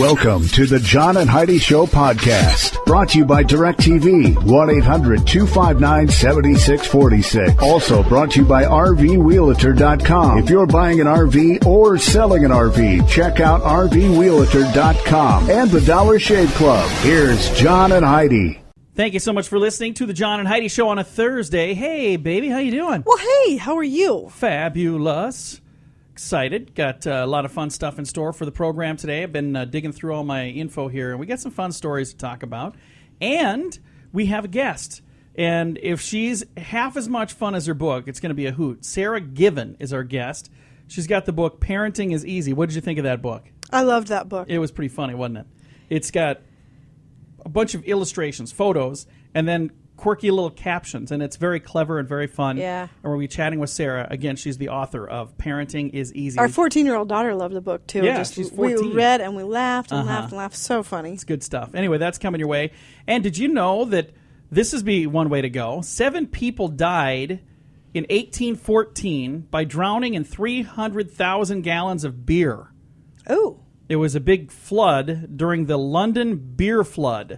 Welcome to the John and Heidi Show podcast, brought to you by DirecTV, 1-800-259-7646. Also brought to you by RVRealtor.com. If you're buying an RV or selling an RV, check out RVRealtor.com and the Dollar Shave Club. Here's John and Heidi. Thank you so much for listening to the John and Heidi Show on a Thursday. Hey, baby, how you doing? Well, hey, how are you? Fabulous. Excited. Got a lot of fun stuff in store for the program today. I've been digging through all my info here, and we got some fun stories to talk about. And we have a guest. And if she's half as much fun as her book, it's going to be a hoot. Sara Given is our guest. She's got the book, Parenting is Easy. What did you think of that book? I loved that book. It was pretty funny, wasn't it? It's got a bunch of illustrations, photos, and then quirky little captions, and it's very clever and very fun. Yeah. And we'll be chatting with Sara. Again, she's the author of Parenting is Easy. Our 14-year-old daughter loved the book, too. Yeah, she's 14. We read and we laughed and laughed and laughed. So funny. It's good stuff. Anyway, that's coming your way. And did you know that this is one way to go? 7 people died in 1814 by drowning in 300,000 gallons of beer. Oh. It was a big flood during the London beer flood.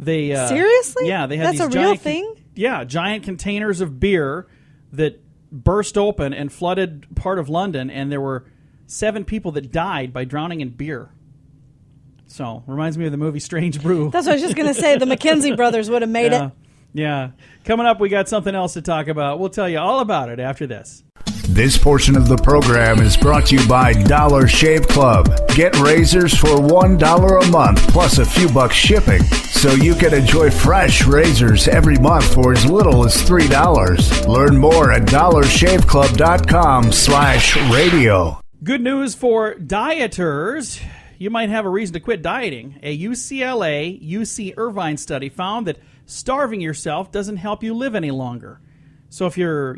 They Seriously? Yeah, they had That's these a real thing? Giant containers of beer that burst open and flooded part of London, and there were 7 people that died by drowning in beer. So, reminds me of the movie Strange Brew. That's what I was just going to say. The McKenzie brothers would have made it. Yeah. Coming up, we got something else to talk about. We'll tell you all about it after this. This portion of the program is brought to you by Dollar Shave Club. Get razors for $1 a month plus a few bucks shipping, so you can enjoy fresh razors every month for as little as $3. Learn more at dollarshaveclub.com/radio. Good news for dieters. You might have a reason to quit dieting. A UCLA UC Irvine study found that starving yourself doesn't help you live any longer. So if you're,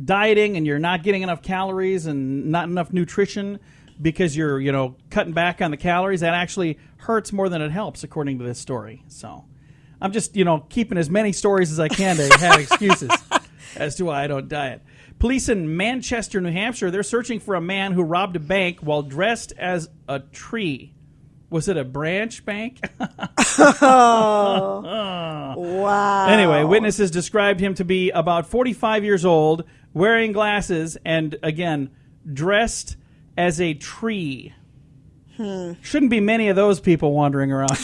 dieting and you're not getting enough calories and not enough nutrition because you're, cutting back on the calories, that actually hurts more than it helps, according to this story. So I'm just, keeping as many stories as I can to have excuses as to why I don't diet. Police in Manchester, New Hampshire, they're searching for a man who robbed a bank while dressed as a tree. Was it a branch bank? Oh, wow. Anyway, witnesses described him to be about 45 years old, wearing glasses, and, again, dressed as a tree. Shouldn't be many of those people wandering around.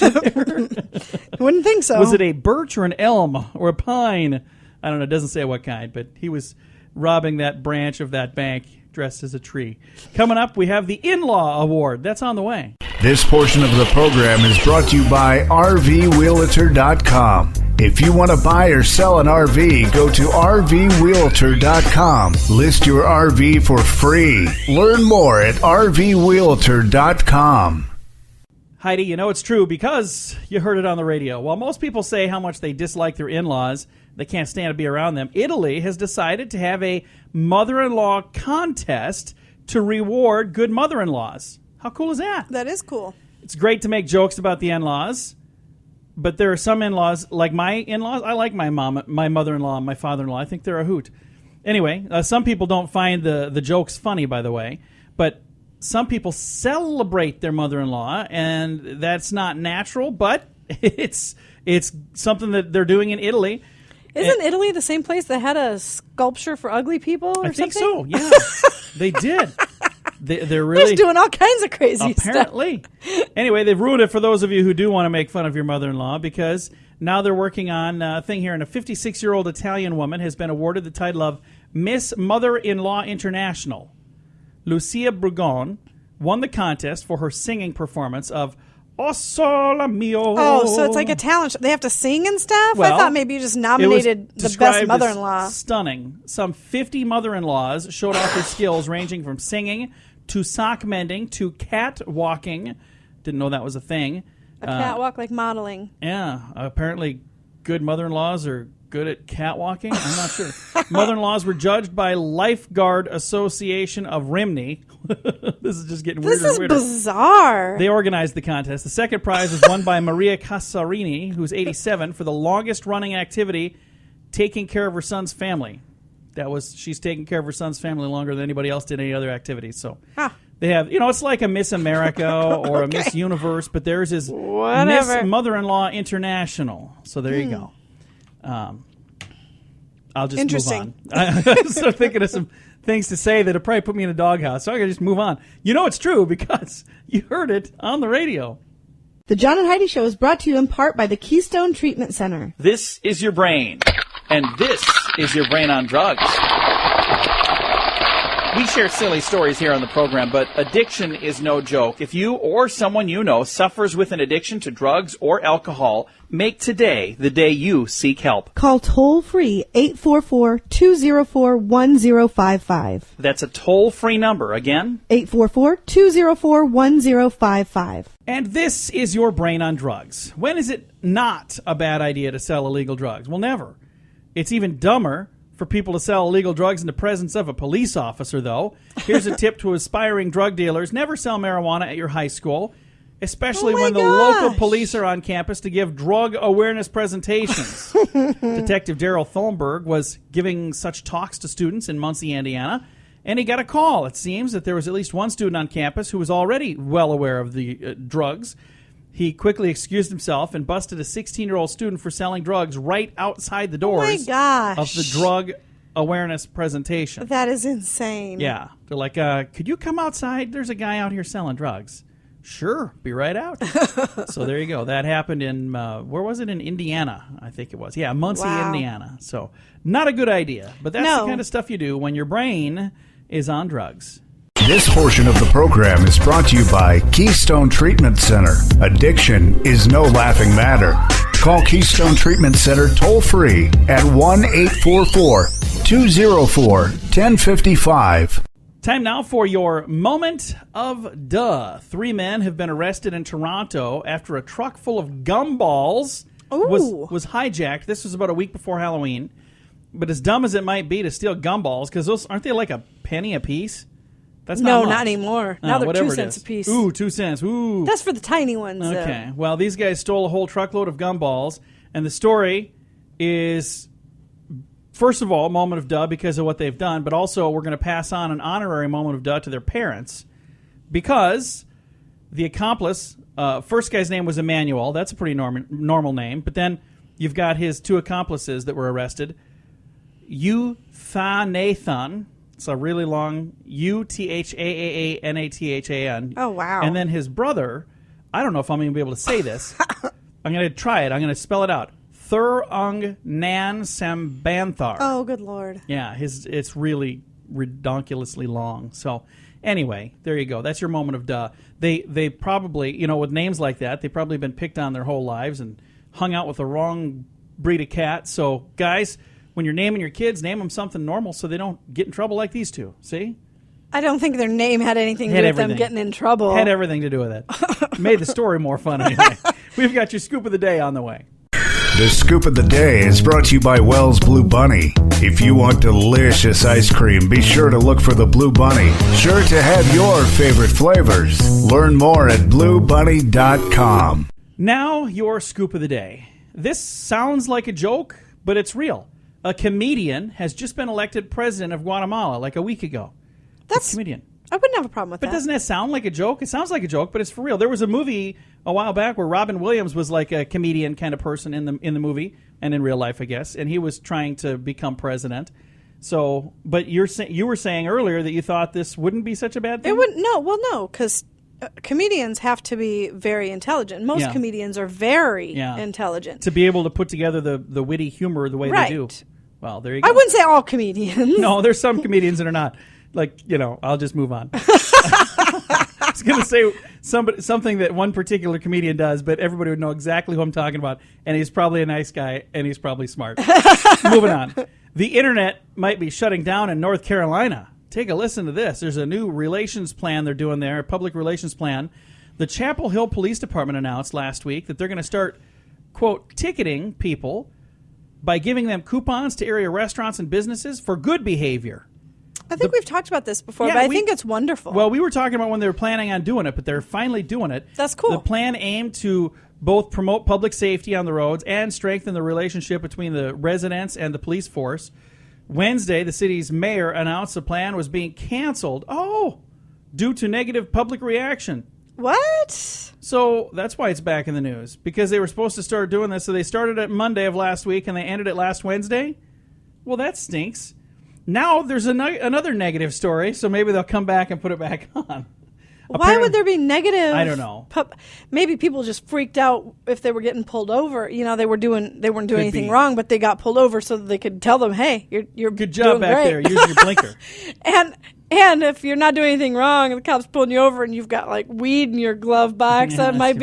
Wouldn't think so. Was it a birch or an elm or a pine? I don't know. It doesn't say what kind, but he was robbing that branch of that bank dressed as a tree. Coming up, we have the In-Law Award. That's on the way. This portion of the program is brought to you by RVRealtor.com. If you want to buy or sell an RV, go to RVRealtor.com. List your RV for free. Learn more at RVRealtor.com. Heidi, it's true because you heard it on the radio. While most people say how much they dislike their in-laws, they can't stand to be around them, Italy has decided to have a mother-in-law contest to reward good mother-in-laws. How cool is that? That is cool. It's great to make jokes about the in-laws, but there are some in-laws, like my in-laws. I like my mom, my mother-in-law, and my father-in-law. I think they're a hoot. Anyway, some people don't find the jokes funny, by the way, but some people celebrate their mother-in-law, and that's not natural, but it's something that they're doing in Italy. Isn't Italy the same place that had a sculpture for ugly people or something? I think so, yeah. They did. They're really just doing all kinds of crazy apparently. stuff. Anyway, they've ruined it for those of you who do want to make fun of your mother-in-law, because now they're working on a thing here, and a 56-year-old Italian woman has been awarded the title of Miss Mother-in-Law International. Lucia Brugon won the contest for her singing performance of O Sole Mio. Oh, so it's like a talent show. They have to sing and stuff? Well, I thought maybe you just nominated the best mother-in-law. Stunning. Some 50 mother-in-laws showed off their skills ranging from singing to sock mending to cat walking. Didn't know that was a thing. A catwalk like modeling. Yeah. Apparently good mother-in-laws are good at catwalking. I'm not sure. Mother-in-laws were judged by Lifeguard Association of Rimini. This is just getting weirder and weirder. This is bizarre. They organized the contest. The second prize was won by Maria Casarini, who's 87, for the longest-running activity, taking care of her son's family. She's taking care of her son's family longer than anybody else did any other activities. So They have, it's like a Miss America or a Miss Universe, but theirs is Whatever. Miss Mother-in-Law International. So there you go. I'll just Interesting. move on. I'm still thinking of some things to say that'll probably put me in a doghouse. So I gotta just move on. It's true because you heard it on the radio. The John and Heidi Show is brought to you in part by the Keystone Treatment Center. This is your brain, and this is your brain on drugs. We share silly stories here on the program, but addiction is no joke. If you or someone you know suffers with an addiction to drugs or alcohol, make today the day you seek help. Call toll-free 844-204-1055. That's a toll-free number. Again, 844-204-1055. And this is your brain on drugs. When is it not a bad idea to sell illegal drugs? Well, never. It's even dumber for people to sell illegal drugs in the presence of a police officer, though. Here's a tip to aspiring drug dealers. Never sell marijuana at your high school, especially when the local police are on campus to give drug awareness presentations. Detective Daryl Thornburg was giving such talks to students in Muncie, Indiana, and he got a call. It seems that there was at least one student on campus who was already well aware of the drugs. He quickly excused himself and busted a 16-year-old student for selling drugs right outside the doors of the drug awareness presentation. That is insane. Yeah. They're like, could you come outside? There's a guy out here selling drugs. Sure. Be right out. So there you go. That happened in, where was it? In Indiana, I think it was. Yeah, Muncie, Indiana. So not a good idea. But that's the kind of stuff you do when your brain is on drugs. This portion of the program is brought to you by Keystone Treatment Center. Addiction is no laughing matter. Call Keystone Treatment Center toll-free at 1-844-204-1055. Time now for your moment of duh. 3 men have been arrested in Toronto after a truck full of gumballs was hijacked. This was about a week before Halloween. But as dumb as it might be to steal gumballs, because those aren't they like a penny a piece? That's not much. Not anymore. Now they're 2 cents a piece. Ooh, 2 cents. Ooh. That's for the tiny ones. Okay. Well, these guys stole a whole truckload of gumballs, and the story is, first of all, a moment of duh because of what they've done, but also we're going to pass on an honorary moment of duh to their parents because the accomplice, first guy's name was Emmanuel. That's a pretty normal name. But then you've got his 2 accomplices that were arrested. Nathan. It's a really long Uthaanathan. Oh, wow. And then his brother, I don't know if I'm going to be able to say this. I'm going to try it. I'm going to spell it out. Thurung Nan Sambanthar. Oh, good Lord. Yeah, it's really redonkulously long. So anyway, there you go. That's your moment of duh. They probably, with names like that, they've probably been picked on their whole lives and hung out with the wrong breed of cat. So, guys, when you're naming your kids, name them something normal so they don't get in trouble like these 2. See? I don't think their name had anything to do with them getting in trouble. Had everything to do with it. Made the story more fun anyway. We've got your scoop of the day on the way. The scoop of the day is brought to you by Wells Blue Bunny. If you want delicious ice cream, be sure to look for the Blue Bunny. Sure to have your favorite flavors. Learn more at bluebunny.com. Now, your scoop of the day. This sounds like a joke, but it's real. A comedian has just been elected president of Guatemala like a week ago. That's a comedian. I wouldn't have a problem with that. But doesn't that sound like a joke? It sounds like a joke, but it's for real. There was a movie a while back where Robin Williams was like a comedian kind of person in the movie and in real life, I guess, and he was trying to become president. So, but you were saying earlier that you thought this wouldn't be such a bad thing? It wouldn't. No, because comedians have to be very intelligent. Most comedians are very intelligent. To be able to put together the witty humor the way they do. Well, there you go. I wouldn't say all comedians. No, there's some comedians that are not. Like, I'll just move on. I was going to say something that one particular comedian does, but everybody would know exactly who I'm talking about. And he's probably a nice guy, and he's probably smart. Moving on. The internet might be shutting down in North Carolina. Take a listen to this. There's a new relations plan they're doing there, a public relations plan. The Chapel Hill Police Department announced last week that they're going to start, quote, ticketing people by giving them coupons to area restaurants and businesses for good behavior. I think we've talked about this before, but I think it's wonderful. Well, we were talking about when they were planning on doing it, but they're finally doing it. That's cool. The plan aimed to both promote public safety on the roads and strengthen the relationship between the residents and the police force. Wednesday, the city's mayor announced the plan was being canceled. Oh, due to negative public reaction. What? So that's why it's back in the news, because they were supposed to start doing this. So they started it Monday of last week and they ended it last Wednesday. Well, that stinks. Now there's another negative story, so maybe they'll come back and put it back on. Why would there be negative? I don't know. Maybe people just freaked out if they were getting pulled over. They weren't doing anything wrong, but they got pulled over so that they could tell them, "Hey, you're good job doing back great. there. Use your blinker." And if you're not doing anything wrong, and the cop's pulling you over, and you've got like weed in your glove box, that might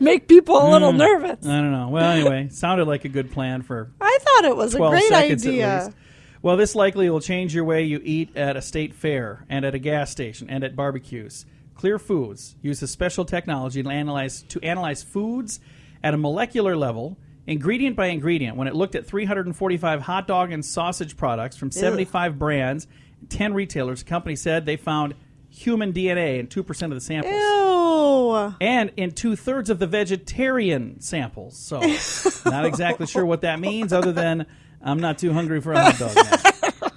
make people a little nervous. I don't know. Well, anyway, sounded like a good plan for. I thought it was a 12 great seconds idea. At least. Well, this likely will change your way you eat at a state fair and at a gas station and at barbecues. Clear Foods uses special technology to analyze foods at a molecular level, ingredient by ingredient. When it looked at 345 hot dog and sausage products from 75 brands, 10 retailers, the company said they found human DNA in 2% of the samples. Ew. And in 2/3 of the vegetarian samples. So, not exactly sure what that means, other than I'm not too hungry for a hot dog now.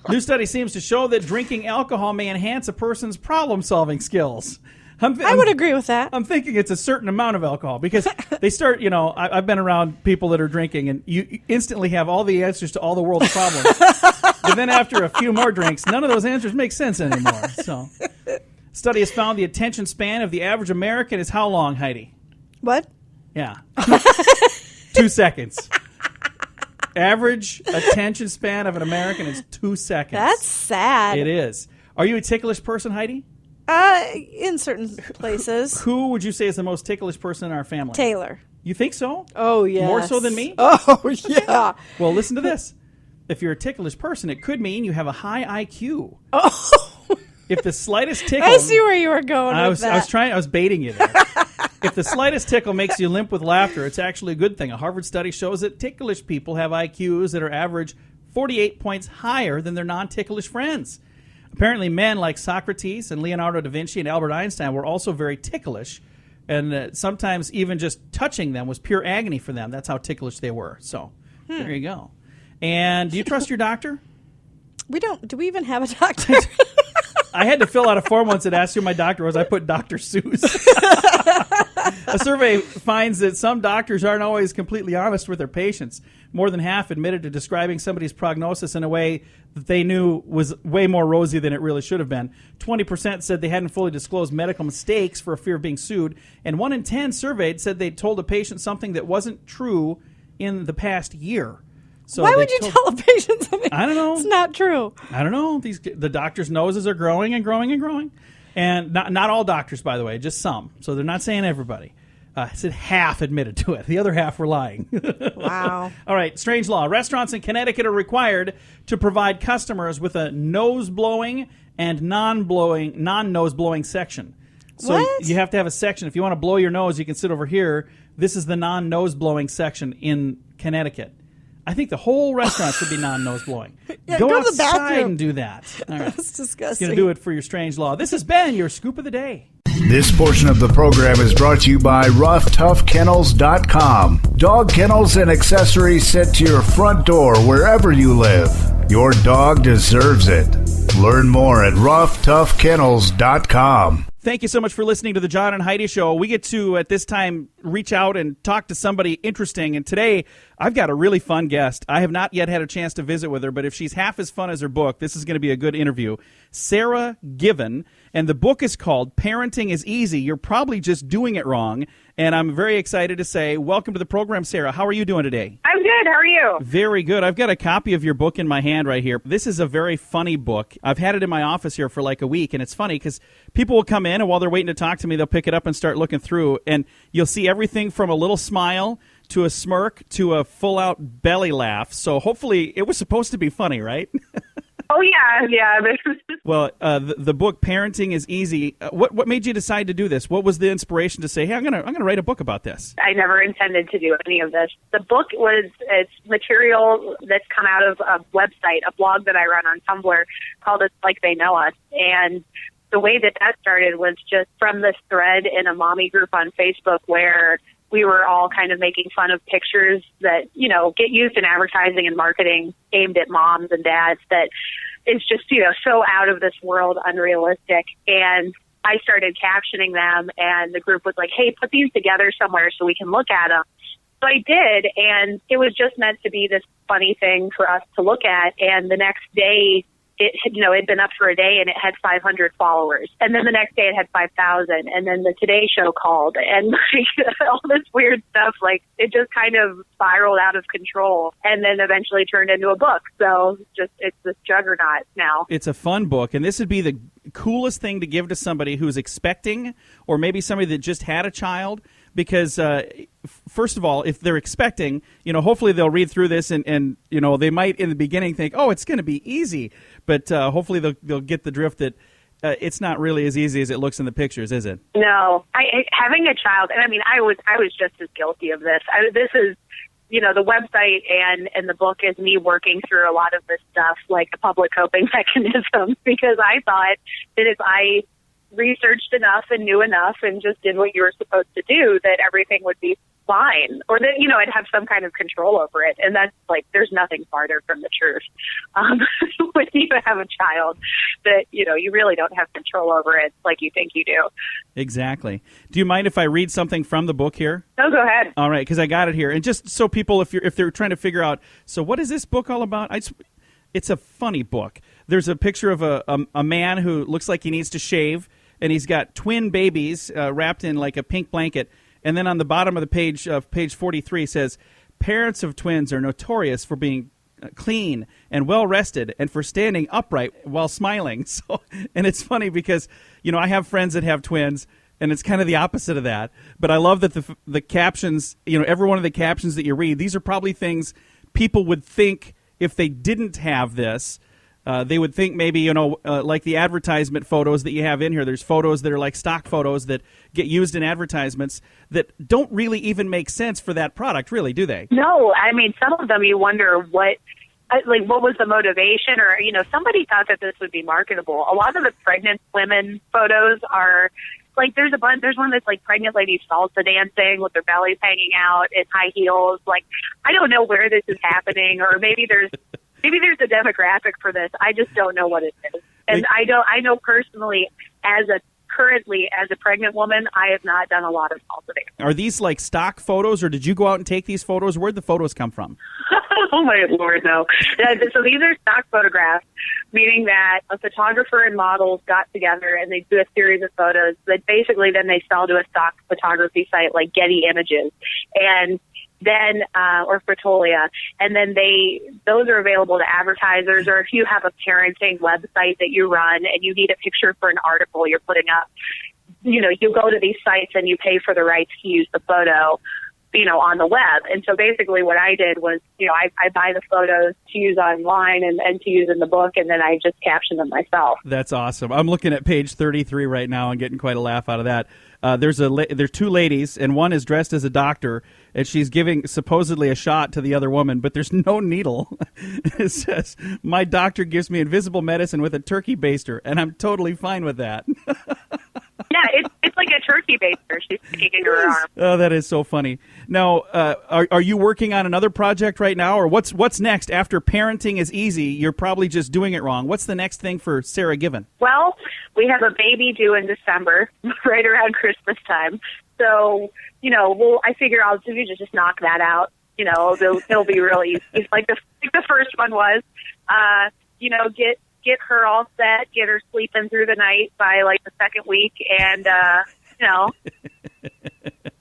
New study seems to show that drinking alcohol may enhance a person's problem-solving skills. I would agree with that. I'm thinking it's a certain amount of alcohol, because they start, I've been around people that are drinking, and you instantly have all the answers to all the world's problems. But then after a few more drinks, none of those answers make sense anymore. So, study has found the attention span of the average American is how long, Heidi? What? Yeah. 2 seconds. Average attention span of an American is 2 seconds. That's sad. It is. Are you a ticklish person, Heidi? In certain places. Who would you say is the most ticklish person in our family? Taylor. You think so? Oh, yes. More so than me? Oh, yeah. Well, listen to this. If you're a ticklish person, it could mean you have a high IQ. Oh. If the slightest tickle... I see where you were going with that. I was baiting you there. If the slightest tickle makes you limp with laughter, it's actually a good thing. A Harvard study shows that ticklish people have IQs that are average 48 points higher than their non-ticklish friends. Apparently, men like Socrates and Leonardo da Vinci and Albert Einstein were also very ticklish, and sometimes even just touching them was pure agony for them. That's how ticklish they were. So, there you go. And do you trust your doctor? We don't. Do we even have a doctor? I had to fill out a form once that asked who my doctor was. I put Dr. Seuss. A survey finds that some doctors aren't always completely honest with their patients. More than half admitted to describing somebody's prognosis in a way that they knew was way more rosy than it really should have been. 20% said they hadn't fully disclosed medical mistakes for fear of being sued. And 1 in 10 surveyed said they'd told a patient something that wasn't true in the past year. So why would you tell a patient something? I don't know. It's not true. I don't know. The doctors' noses are growing and growing and growing. And not all doctors, by the way, just some. So they're not saying everybody. I said half admitted to it. The other half were lying. Wow. All right, strange law. Restaurants in Connecticut are required to provide customers with a nose-blowing and non-nose-blowing section. So what? You have to have a section. If you want to blow your nose, you can sit over here. This is the non-nose-blowing section in Connecticut. I think the whole restaurant should be non-nose blowing. Yeah, go to the outside bathroom and do that. All right. That's disgusting. It's going to do it for your strange law. This has been your Scoop of the Day. This portion of the program is brought to you by RoughToughKennels.com. Dog kennels and accessories sent to your front door wherever you live. Your dog deserves it. Learn more at RoughToughKennels.com. Thank you so much for listening to the John and Heidi Show. We get to, at this time, reach out and talk to somebody interesting. And today, I've got a really fun guest. I have not yet had a chance to visit with her, but if she's half as fun as her book, this is going to be a good interview. Sara Given, and the book is called Parenting is Easy. You're probably just doing it wrong. And I'm very excited to say, welcome to the program, Sara. How are you doing today? I'm good. How are you? Very good. I've got a copy of your book in my hand right here. This is a very funny book. I've had it in my office here for like a week, and it's funny because people will come in, and while they're waiting to talk to me, they'll pick it up and start looking through, and you'll see everything from a little smile to a smirk to a full-out belly laugh. So hopefully it was supposed to be funny, right? Oh, yeah. Well, the book Parenting is Easy. What made you decide to do this? What was the inspiration to say, hey, I'm gonna write a book about this? I never intended to do any of this. The book it's material that's come out of a website, a blog that I run on Tumblr called It's Like They Know Us. And the way that started was just from this thread in a mommy group on Facebook where we were all kind of making fun of pictures that, get used in advertising and marketing aimed at moms and dads that is just, so out of this world, unrealistic. And I started captioning them, and the group was like, hey, put these together somewhere so we can look at them. So I did, and it was just meant to be this funny thing for us to look at. And the next day, it'd been up for a day, and it had 500 followers. And then the next day, it had 5,000. And then the Today Show called, and all this weird stuff. It just kind of spiraled out of control, and then eventually turned into a book. So it's this juggernaut now. It's a fun book, and this would be the coolest thing to give to somebody who's expecting, or maybe somebody that just had a child. Because, first of all, if they're expecting, hopefully they'll read through this and they might in the beginning think, oh, it's going to be easy. But hopefully they'll get the drift that it's not really as easy as it looks in the pictures, is it? No. Having a child, and I was just as guilty of this. This is, the website and the book is me working through a lot of this stuff, like a public coping mechanism, because I thought that if I researched enough and knew enough and just did what you were supposed to do, that everything would be fine, or that, I'd have some kind of control over it. And that's there's nothing farther from the truth. When you have a child, that, you really don't have control over it like you think you do. Exactly. Do you mind if I read something from the book here? No, go ahead. All right, because I got it here. And just so people, if they're trying to figure out, so what is this book all about? It's a funny book. There's a picture of a man who looks like he needs to shave, and he's got twin babies wrapped in like a pink blanket. And then on the bottom of the page, page 43, says, parents of twins are notorious for being clean and well-rested and for standing upright while smiling. So, and it's funny because, I have friends that have twins, and it's kind of the opposite of that. But I love that the captions, every one of the captions that you read, these are probably things people would think if they didn't have this. They would think maybe, like the advertisement photos that you have in here. There's photos that are like stock photos that get used in advertisements that don't really even make sense for that product, really, do they? No. Some of them you wonder what was the motivation, or, somebody thought that this would be marketable. A lot of the pregnant women photos are there's one that's pregnant ladies salsa dancing with their bellies hanging out in high heels. I don't know where this is happening, or maybe there's a demographic for this. I just don't know what it is. And I know personally, as a pregnant woman, I have not done a lot of salsa dancing. Are these stock photos, or did you go out and take these photos? Where'd the photos come from? Oh my Lord, no. So these are stock photographs, meaning that a photographer and models got together and they do a series of photos that basically then they sell to a stock photography site like Getty Images. And then or Fotolia, and then those are available to advertisers, or if you have a parenting website that you run and you need a picture for an article you're putting up, you go to these sites and you pay for the rights to use the photo, on the web. And so basically what I did was, I buy the photos to use online and to use in the book, and then I just caption them myself. That's awesome. I'm looking at page 33 right now and getting quite a laugh out of that. There's two ladies, and one is dressed as a doctor, and she's giving supposedly a shot to the other woman, but there's no needle. It says, my doctor gives me invisible medicine with a turkey baster, and I'm totally fine with that. Yeah, it's like a turkey baster she's sticking into her arm. Oh, that is so funny. Now, are you working on another project right now, or what's next after Parenting is Easy? You're probably just doing it wrong. What's the next thing for Sara Given? Well, we have a baby due in December, right around Christmas time. So, I figure I'll just knock that out. It'll be really easy. Like the first one was, get her all set, get her sleeping through the night by the second week, and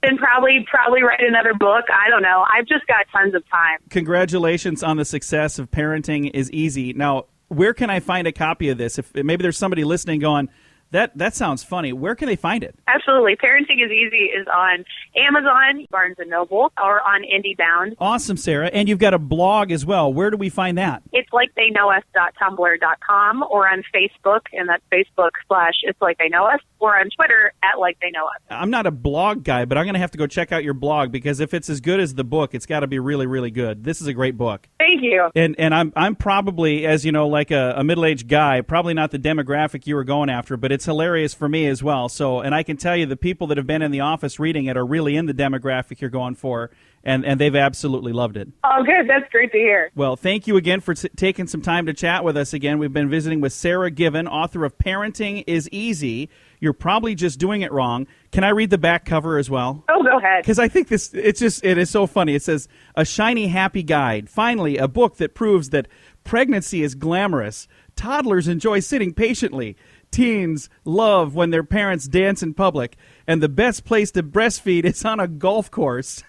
then probably write another book. I don't know. I've just got tons of time. Congratulations on the success of Parenting is Easy. Now, where can I find a copy of this? If maybe there's somebody listening going, that sounds funny. Where can they find it? Absolutely. Parenting is Easy is on Amazon, Barnes & Noble, or on IndieBound. Awesome, Sara. And you've got a blog as well. Where do we find that? It's liketheyKnowUs.tumblr.com, or on Facebook, and that's Facebook/It's Like They Know Us, or on Twitter @LikeTheyKnowUs. I'm not a blog guy, but I'm going to have to go check out your blog, because if it's as good as the book, it's got to be really, really good. This is a great book. Thank you. And I'm probably, as you know, like a middle-aged guy, probably not the demographic you were going after, but it's hilarious for me as well. So, and I can tell you the people that have been in the office reading it are really in the demographic you're going for, and they've absolutely loved it. Oh, good. That's great to hear. Well, thank you again for taking some time to chat with us again. We've been visiting with Sara Given, author of Parenting is Easy. You're Probably Just Doing It Wrong. Can I read the back cover as well? Oh, go ahead. Because I think it is so funny. It says, "A shiny, happy guide. Finally, a book that proves that pregnancy is glamorous. Toddlers enjoy sitting patiently. Teens love when their parents dance in public. And the best place to breastfeed is on a golf course."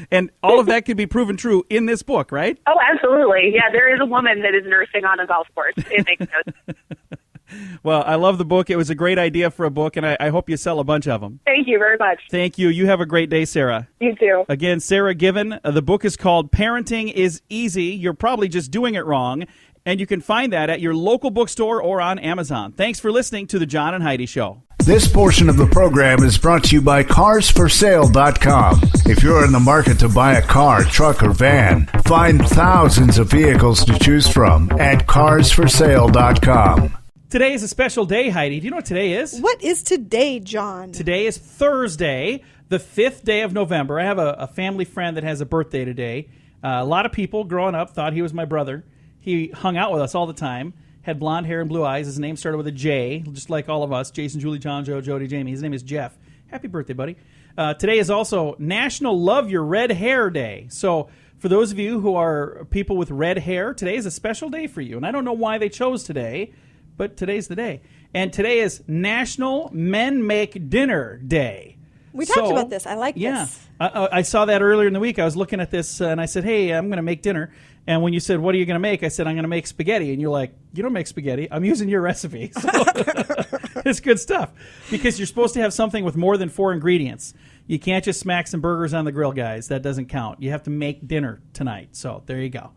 And all of that can be proven true in this book, right? Oh, absolutely. Yeah, there is a woman that is nursing on a golf course. It makes sense. Well, I love the book. It was a great idea for a book, and I hope you sell a bunch of them. Thank you very much. Thank you. You have a great day, Sara. You too. Again, Sara Given. The book is called Parenting is Easy. You're Probably Just Doing It Wrong. And you can find that at your local bookstore or on Amazon. Thanks for listening to The John and Heidi Show. This portion of the program is brought to you by CarsForSale.com. If you're in the market to buy a car, truck, or van, find thousands of vehicles to choose from at CarsForSale.com. Today is a special day, Heidi. Do you know what today is? What is today, John? Today is Thursday, the 5th day of November. I have a family friend that has a birthday today. A lot of people growing up thought he was my brother. He hung out with us all the time, had blonde hair and blue eyes. His name started with a J, just like all of us. Jason, Julie, John, Joe, Jody, Jamie. His name is Jeff. Happy birthday, buddy. Today is also National Love Your Red Hair Day. So for those of you who are people with red hair, today is a special day for you. And I don't know why they chose today, but today's the day. And today is National Men Make Dinner Day. We talked about this. I like this. I saw that earlier in the week. I was looking at this, and I said, hey, I'm going to make dinner. And when you said, what are you going to make? I said, I'm going to make spaghetti. And you're like, you don't make spaghetti. I'm using your recipe. So it's good stuff. Because you're supposed to have something with more than 4 ingredients. You can't just smack some burgers on the grill, guys. That doesn't count. You have to make dinner tonight. So there you go.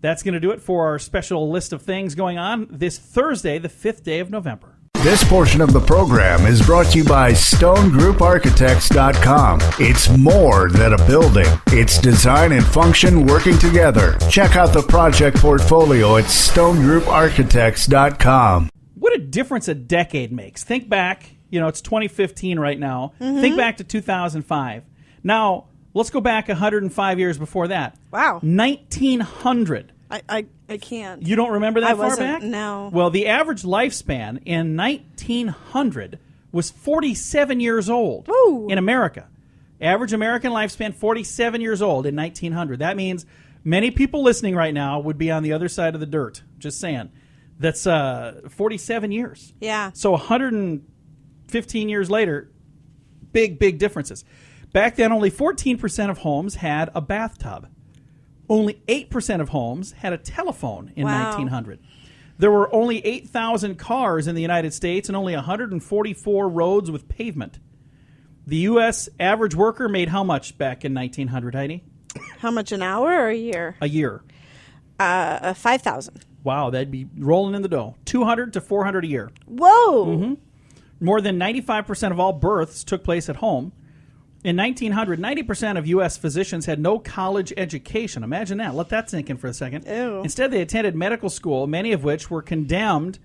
That's going to do it for our special list of things going on this Thursday, the 5th day of November. This portion of the program is brought to you by StoneGroupArchitects.com. It's more than a building. It's design and function working together. Check out the project portfolio at StoneGroupArchitects.com. What a difference a decade makes. Think back, it's 2015 right now. Mm-hmm. Think back to 2005. Now, let's go back 105 years before that. Wow. 1900. I can't. You don't remember that far back? No. Well, the average lifespan in 1900 was 47 years old. Ooh. In America. Average American lifespan, 47 years old in 1900. That means many people listening right now would be on the other side of the dirt. Just saying. That's 47 years. Yeah. So 115 years later, big differences. Back then, only 14% of homes had a bathtub. Only 8% of homes had a telephone in 1900. There were only 8,000 cars in the United States and only 144 roads with pavement. The U.S. average worker made how much back in 1900, Heidi? How much, an hour or a year? A year. 5,000. Wow, that'd be rolling in the dough. 200 to 400 a year. Whoa. Mm-hmm. More than 95% of all births took place at home. In 1900, 90% of U.S. physicians had no college education. Imagine that. Let that sink in for a second. Ew. Instead, they attended medical school, many of which were condemned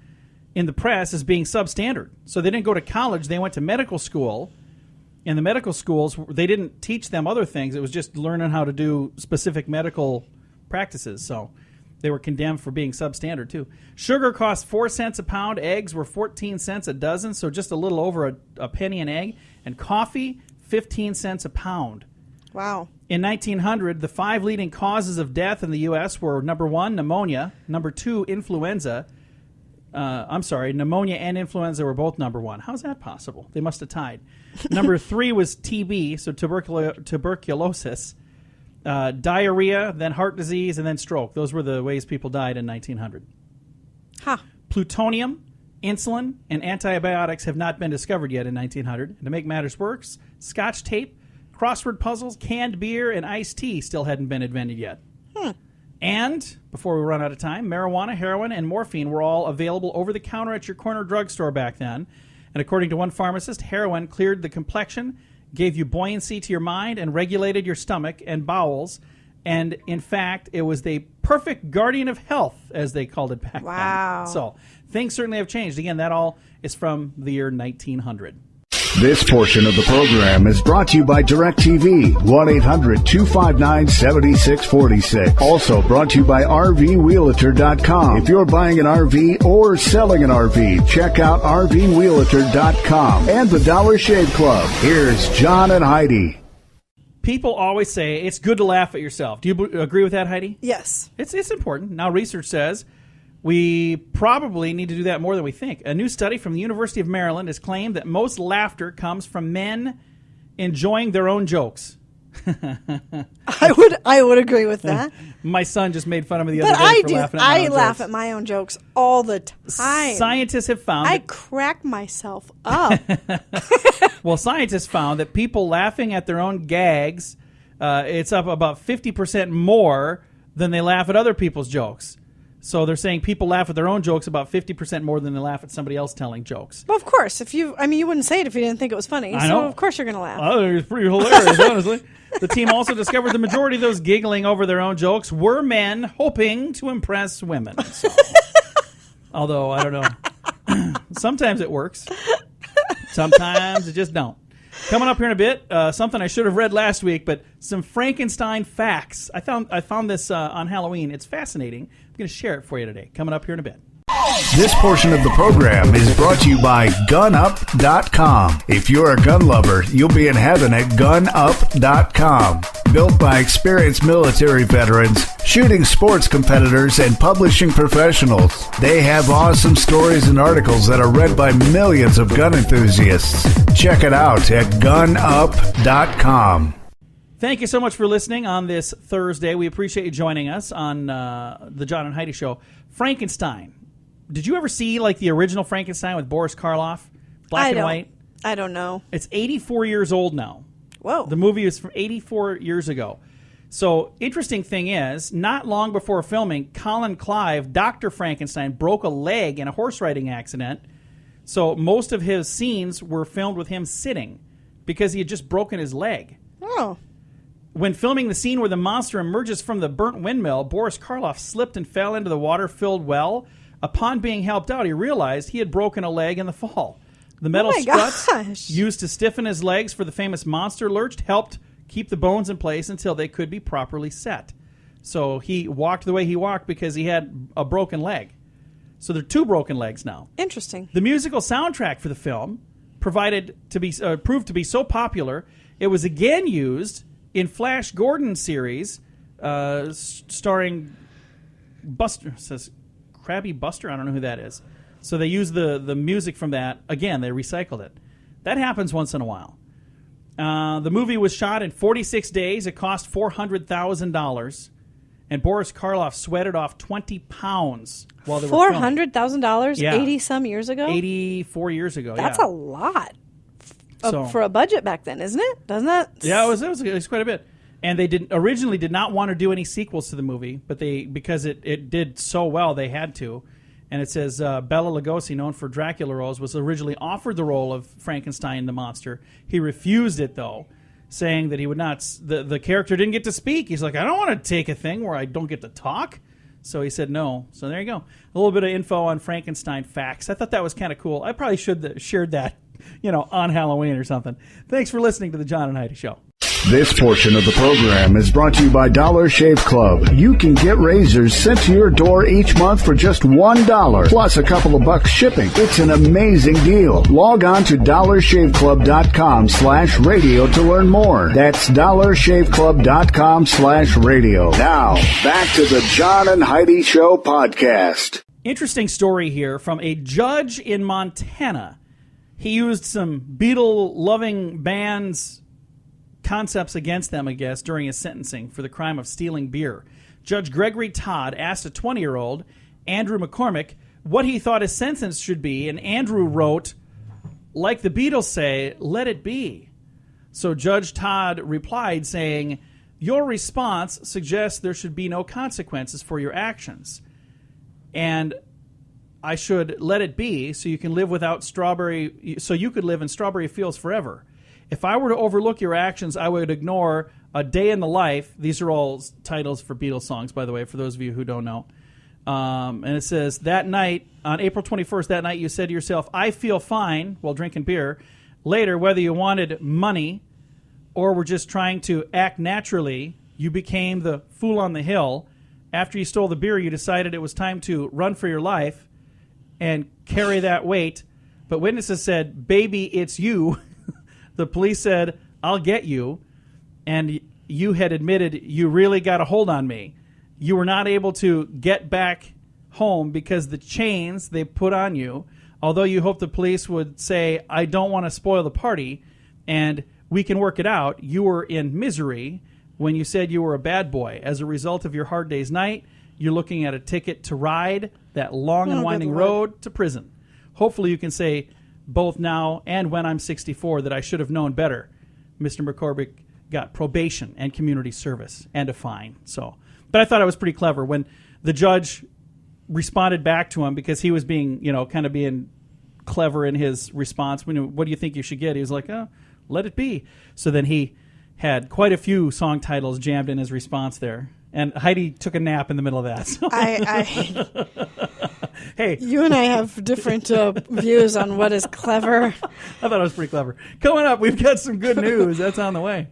in the press as being substandard. So they didn't go to college. They went to medical school. In the medical schools, they didn't teach them other things. It was just learning how to do specific medical practices. So they were condemned for being substandard, too. Sugar cost 4 cents a pound. Eggs were 14 cents a dozen, so just a little over a penny an egg. And coffee, 15 cents a pound. Wow. In 1900, the 5 leading causes of death in the U.S. were, number 1, pneumonia, number 2, influenza. Pneumonia and influenza were both number 1. How's that possible? They must have tied. Number 3 was TB, so tuberculosis, diarrhea, then heart disease, and then stroke. Those were the ways people died in 1900. Huh. Plutonium, insulin, and antibiotics have not been discovered yet in 1900. And to make matters worse, Scotch tape, crossword puzzles, canned beer, and iced tea still hadn't been invented yet. And, before we run out of time, marijuana, heroin, and morphine were all available over the counter at your corner drugstore back then. And according to one pharmacist, heroin cleared the complexion, gave you buoyancy to your mind, and regulated your stomach and bowels. And, in fact, it was the perfect guardian of health, as they called it back then. Wow. So, things certainly have changed. Again, that all is from the year 1900. This portion of the program is brought to you by DirecTV, 1-800-259-7646. Also brought to you by RVWheelator.com. If you're buying an RV or selling an RV, check out RVWheelator.com and the Dollar Shave Club. Here's John and Heidi. People always say it's good to laugh at yourself. Do you agree with that, Heidi? Yes. It's important. Now, research says we probably need to do that more than we think. A new study from the University of Maryland has claimed that most laughter comes from men enjoying their own jokes. I would agree with that. My son just made fun of me the other But day I for do. laughing at my I own laugh jokes. at my own jokes all the time. Scientists have found I that, crack myself up. well, scientists found that people laughing at their own gags, it's up about 50% more than they laugh at other people's jokes. So they're saying people laugh at their own jokes about 50% more than they laugh at somebody else telling jokes. Well, of course. You wouldn't say it if you didn't think it was funny. I know. So of course you're going to laugh. I think it's pretty hilarious, honestly. The team also discovered the majority of those giggling over their own jokes were men hoping to impress women. So, although, I don't know. Sometimes it works. Sometimes it just don't. Coming up here in a bit, something I should have read last week, but some Frankenstein facts. I found this on Halloween. It's fascinating. I'm going to share it for you today. Coming up here in a bit. This portion of the program is brought to you by GunUp.com. If you're a gun lover, you'll be in heaven at GunUp.com. Built by experienced military veterans, shooting sports competitors, and publishing professionals. They have awesome stories and articles that are read by millions of gun enthusiasts. Check it out at GunUp.com. Thank you so much for listening on this Thursday. We appreciate you joining us on the John and Heidi Show. Frankenstein. Did you ever see like the original Frankenstein with Boris Karloff? Black and white? I don't know. It's 84 years old now. Whoa. The movie is from 84 years ago. So, interesting thing is, not long before filming, Colin Clive, Dr. Frankenstein, broke a leg in a horse riding accident. So, most of his scenes were filmed with him sitting because he had just broken his leg. Oh. When filming the scene where the monster emerges from the burnt windmill, Boris Karloff slipped and fell into the water-filled well. Upon being helped out, he realized he had broken a leg in the fall. The metal struts used to stiffen his legs for the famous monster lurch helped keep the bones in place until they could be properly set. So he walked the way he walked because he had a broken leg. So there are two broken legs now. Interesting. The musical soundtrack for the film proved to be so popular, it was again used in Flash Gordon's series starring Buster. Says Krabby Buster? I don't know who that is. So they used the music from that. Again, they recycled it. That happens once in a while. The movie was shot in 46 days. It cost $400,000. And Boris Karloff sweated off 20 pounds while they were filming. $400,000 Yeah. 80-some years ago? 84 years ago, That's yeah. a lot So- for a budget back then, isn't it? Doesn't that? Yeah, it was quite a bit. And they originally did not want to do any sequels to the movie, but because it did so well, they had to. And it says Bela Lugosi, known for Dracula roles, was originally offered the role of Frankenstein the monster. He refused it, though, saying that he would not. The character didn't get to speak. He's like, I don't want to take a thing where I don't get to talk. So he said no. So there you go. A little bit of info on Frankenstein facts. I thought that was kind of cool. I probably should have shared that, on Halloween or something. Thanks for listening to the John and Heidi Show. This portion of the program is brought to you by Dollar Shave Club. You can get razors sent to your door each month for just $1, plus a couple of bucks shipping. It's an amazing deal. Log on to dollarshaveclub.com/radio to learn more. That's dollarshaveclub.com/radio. Now, back to the John and Heidi Show podcast. Interesting story here from a judge in Montana. He used some Beatle-loving bands' concepts against them, I guess, during his sentencing for the crime of stealing beer. Judge Gregory Todd asked a 20-year-old, Andrew McCormick, what he thought his sentence should be, and Andrew wrote, like the Beatles say, let it be. So Judge Todd replied saying, your response suggests there should be no consequences for your actions. And I should let it be so you can live without so you could live in strawberry fields forever. If I were to overlook your actions, I would ignore a day in the life. These are all titles for Beatles songs, by the way, for those of you who don't know. And it says, that night, on April 21st, that night you said to yourself, I feel fine, while drinking beer. Later, whether you wanted money or were just trying to act naturally, you became the fool on the hill. After you stole the beer, you decided it was time to run for your life and carry that weight. But witnesses said, baby, it's you. The police said, I'll get you. And you had admitted you really got a hold on me. You were not able to get back home because the chains they put on you, although you hoped the police would say, I don't want to spoil the party, and we can work it out, you were in misery when you said you were a bad boy. As a result of your hard day's night, you're looking at a ticket to ride that long and winding road to prison. Hopefully you can say both now and when I'm 64 that I should have known better. Mr. McCormick got probation and community service and a fine. But I thought it was pretty clever when the judge responded back to him because he was being, kind of being clever in his response. What do you think you should get? He was like, oh, let it be. So then he had quite a few song titles jammed in his response there. And Heidi took a nap in the middle of that. So. Hey, you and I have different views on what is clever. I thought it was pretty clever. Coming up, we've got some good news. That's on the way.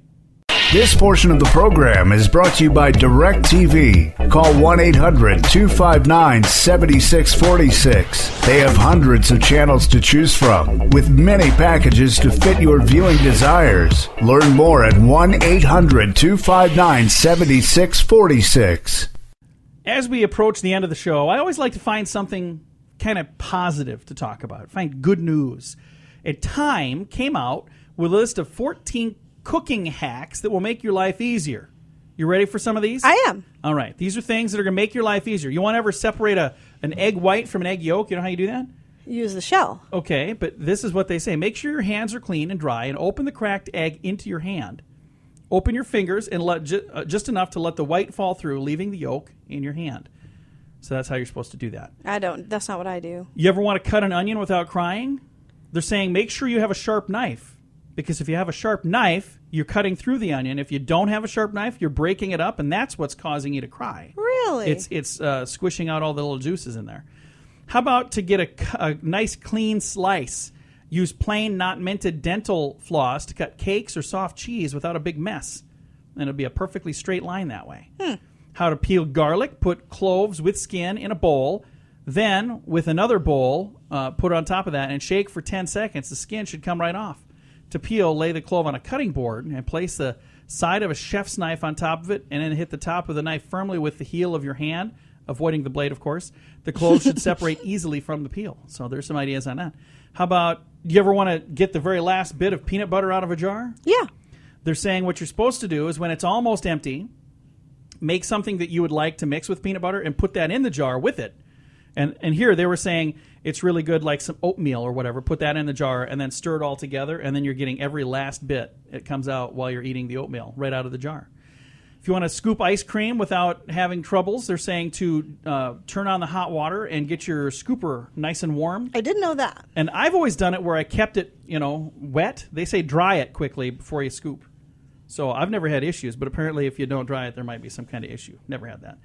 This portion of the program is brought to you by DirecTV. Call 1-800-259-7646. They have hundreds of channels to choose from, with many packages to fit your viewing desires. Learn more at 1-800-259-7646. As we approach the end of the show, I always like to find something kind of positive to talk about, find good news. Time came out with a list of 14 cooking hacks that will make your life easier. You ready for some of these? I am. All right. These are things that are going to make your life easier. You want to ever separate an egg white from an egg yolk? You know how you do that? Use the shell. Okay, but this is what they say. Make sure your hands are clean and dry and open the cracked egg into your hand. Open your fingers and let just enough to let the white fall through, leaving the yolk in your hand. So that's how you're supposed to do that. I don't. That's not what I do. You ever want to cut an onion without crying? They're saying make sure you have a sharp knife. Because if you have a sharp knife, you're cutting through the onion. If you don't have a sharp knife, you're breaking it up, and that's what's causing you to cry. Really? It's squishing out all the little juices in there. How about to get a nice clean slice? Use plain, not minted dental floss to cut cakes or soft cheese without a big mess. And it'll be a perfectly straight line that way. How to peel garlic? Put cloves with skin in a bowl. Then, with another bowl, put it on top of that and shake for 10 seconds. The skin should come right off. To peel, lay the clove on a cutting board and place the side of a chef's knife on top of it, and then hit the top of the knife firmly with the heel of your hand, avoiding the blade, of course. The clove should separate easily from the peel. So there's some ideas on that. How about, do you ever want to get the very last bit of peanut butter out of a jar? Yeah. They're saying what you're supposed to do is when it's almost empty, make something that you would like to mix with peanut butter and put that in the jar with it. And here they were saying it's really good, like some oatmeal or whatever. Put that in the jar and then stir it all together, and then you're getting every last bit. It comes out while you're eating the oatmeal right out of the jar. If you want to scoop ice cream without having troubles, they're saying to turn on the hot water and get your scooper nice and warm. I didn't know that. And I've always done it where I kept it, wet. They say dry it quickly before you scoop. So I've never had issues, but apparently if you don't dry it, there might be some kind of issue. Never had that.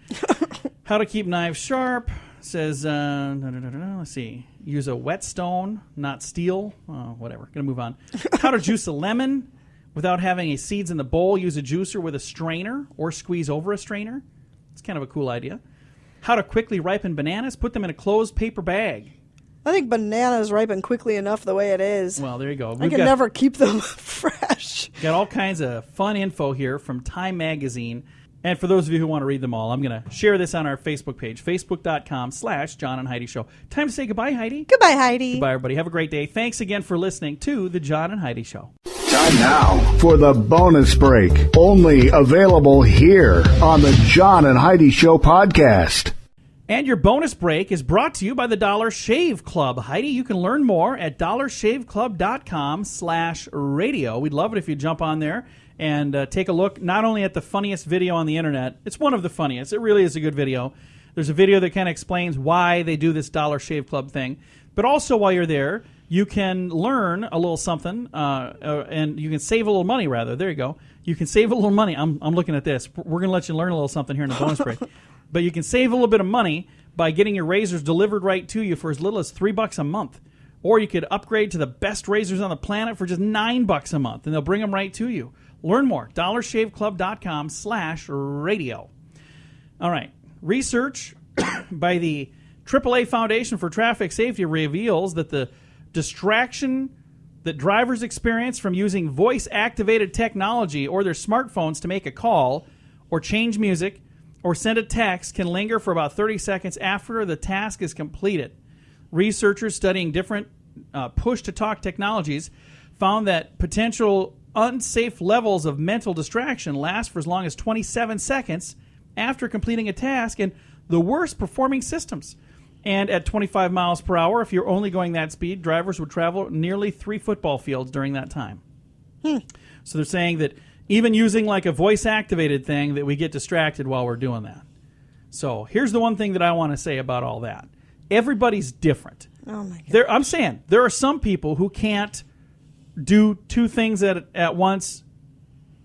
How to keep knives sharp. Says, let's see, use a whetstone, not steel. Whatever, going to move on. How to juice a lemon without having any seeds in the bowl. Use a juicer with a strainer or squeeze over a strainer. It's kind of a cool idea. How to quickly ripen bananas. Put them in a closed paper bag. I think bananas ripen quickly enough the way it is. Well, there you go. I can never keep them fresh. Got all kinds of fun info here from Time Magazine. And for those of you who want to read them all, I'm going to share this on our Facebook page, facebook.com/John and Heidi Show. Time to say goodbye, Heidi. Goodbye, Heidi. Goodbye, everybody. Have a great day. Thanks again for listening to The John and Heidi Show. Time now for the bonus break, only available here on the John and Heidi Show podcast. And your bonus break is brought to you by the Dollar Shave Club. Heidi, you can learn more at dollarshaveclub.com/radio. We'd love it if you jump on there and take a look not only at the funniest video on the internet, it's one of the funniest. It really is a good video. There's a video that kind of explains why they do this Dollar Shave Club thing. But also while you're there, you can learn a little something, and you can save a little money, rather. There you go. You can save a little money. I'm looking at this. We're going to let you learn a little something here in the bonus break. But you can save a little bit of money by getting your razors delivered right to you for as little as $3 a month. Or you could upgrade to the best razors on the planet for just $9 a month, and they'll bring them right to you. Learn more. DollarShaveClub.com/radio. All right. Research by the AAA Foundation for Traffic Safety reveals that the distraction that drivers experience from using voice-activated technology or their smartphones to make a call or change music or send a text can linger for about 30 seconds after the task is completed. Researchers studying different push-to-talk technologies found that potential unsafe levels of mental distraction last for as long as 27 seconds after completing a task in the worst-performing systems. And at 25 miles per hour, if you're only going that speed, drivers would travel nearly 3 football fields during that time. So they're saying that even using like a voice-activated thing, that we get distracted while we're doing that. So here's the one thing that I want to say about all that. Everybody's different. Oh, my God. I'm saying there are some people who can't do 2 things at once,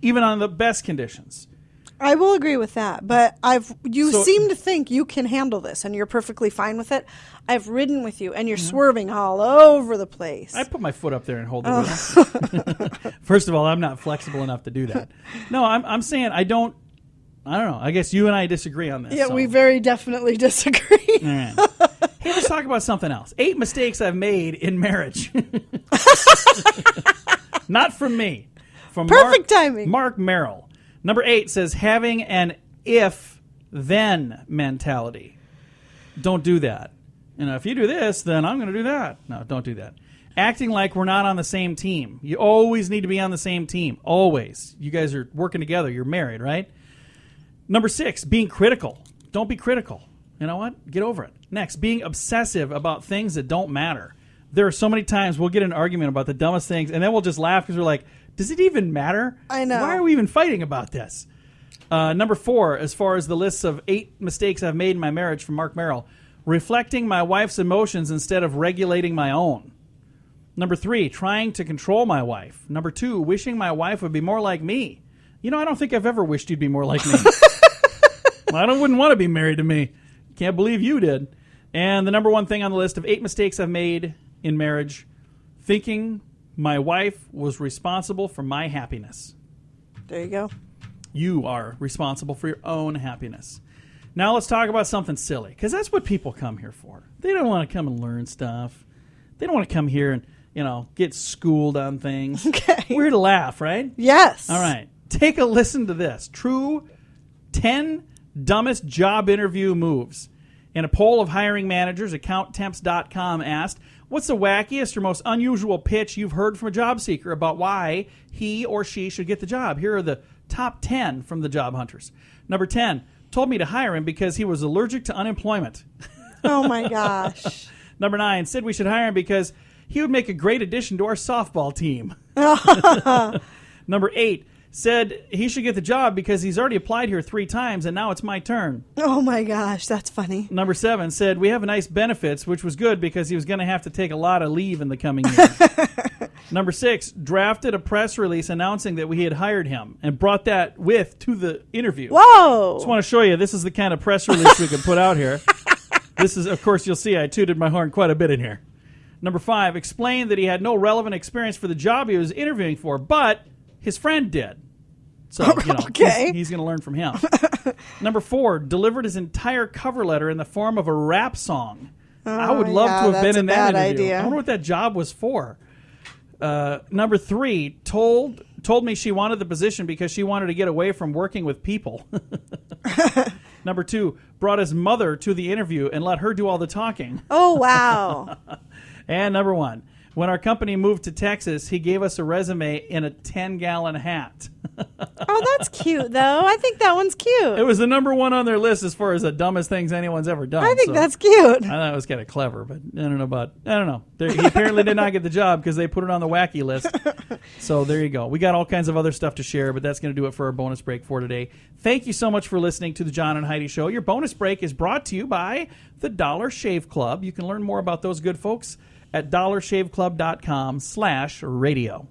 even on the best conditions. I will agree with that, but you seem to think you can handle this, and you're perfectly fine with it. I've ridden with you, and you're swerving all over the place. I put my foot up there and hold the wheel. First of all, I'm not flexible enough to do that. No, I'm saying I don't know. I guess you and I disagree on this. Yeah, so. we very definitely disagree. All right. Hey, let's talk about something else. 8 mistakes I've made in marriage. Not from me. From Perfect timing. Mark Merrill. Number 8 says having an if-then mentality. Don't do that. If you do this, then I'm going to do that. No, don't do that. Acting like we're not on the same team. You always need to be on the same team. Always. You guys are working together. You're married, right? Number 6, being critical. Don't be critical. You know what? Get over it. Next, being obsessive about things that don't matter. There are so many times we'll get in an argument about the dumbest things, and then we'll just laugh because we're like, does it even matter? I know. Why are we even fighting about this? Number 4, as far as the lists of 8 mistakes I've made in my marriage from Mark Merrill, reflecting my wife's emotions instead of regulating my own. Number 3, trying to control my wife. Number 2, wishing my wife would be more like me. I don't think I've ever wished you'd be more like me. I wouldn't want to be married to me. Can't believe you did. And the number 1 thing on the list of 8 mistakes I've made in marriage, thinking my wife was responsible for my happiness. There you go. You are responsible for your own happiness. Now let's talk about something silly, because that's what people come here for. They don't want to come and learn stuff. They don't want to come here and, get schooled on things. Okay. We're here to laugh, right? Yes. All right. Take a listen to this. True 10 dumbest job interview moves. In a poll of hiring managers, AccountTemps.com asked, what's the wackiest or most unusual pitch you've heard from a job seeker about why he or she should get the job? Here are the top 10 from the job hunters. Number 10, told me to hire him because he was allergic to unemployment. Oh, my gosh. Number 9, said we should hire him because he would make a great addition to our softball team. Number 8, said he should get the job because he's already applied here 3 times and now it's my turn. Oh, my gosh. That's funny. Number 7 said we have nice benefits, which was good because he was going to have to take a lot of leave in the coming year. Number 6, drafted a press release announcing that we had hired him and brought that to the interview. Whoa. Just want to show you, this is the kind of press release we can put out here. This is, of course, you'll see I tooted my horn quite a bit in here. Number 5, explained that he had no relevant experience for the job he was interviewing for, but his friend did. So, okay. he's going to learn from him. Number 4, delivered his entire cover letter in the form of a rap song. I would love to have been in that interview. Idea. I wonder what that job was for. Number 3, told me she wanted the position because she wanted to get away from working with people. Number 2, brought his mother to the interview and let her do all the talking. Oh, wow. And number 1, when our company moved to Texas, he gave us a resume in a 10-gallon hat. Oh, that's cute, though. I think that one's cute. It was the number 1 on their list as far as the dumbest things anyone's ever done. I think that's cute. I thought it was kind of clever, but I don't know. He apparently did not get the job because they put it on the wacky list. So there you go. We got all kinds of other stuff to share, but that's going to do it for our bonus break for today. Thank you so much for listening to the John and Heidi Show. Your bonus break is brought to you by the Dollar Shave Club. You can learn more about those good folks at dollarshaveclub.com/radio.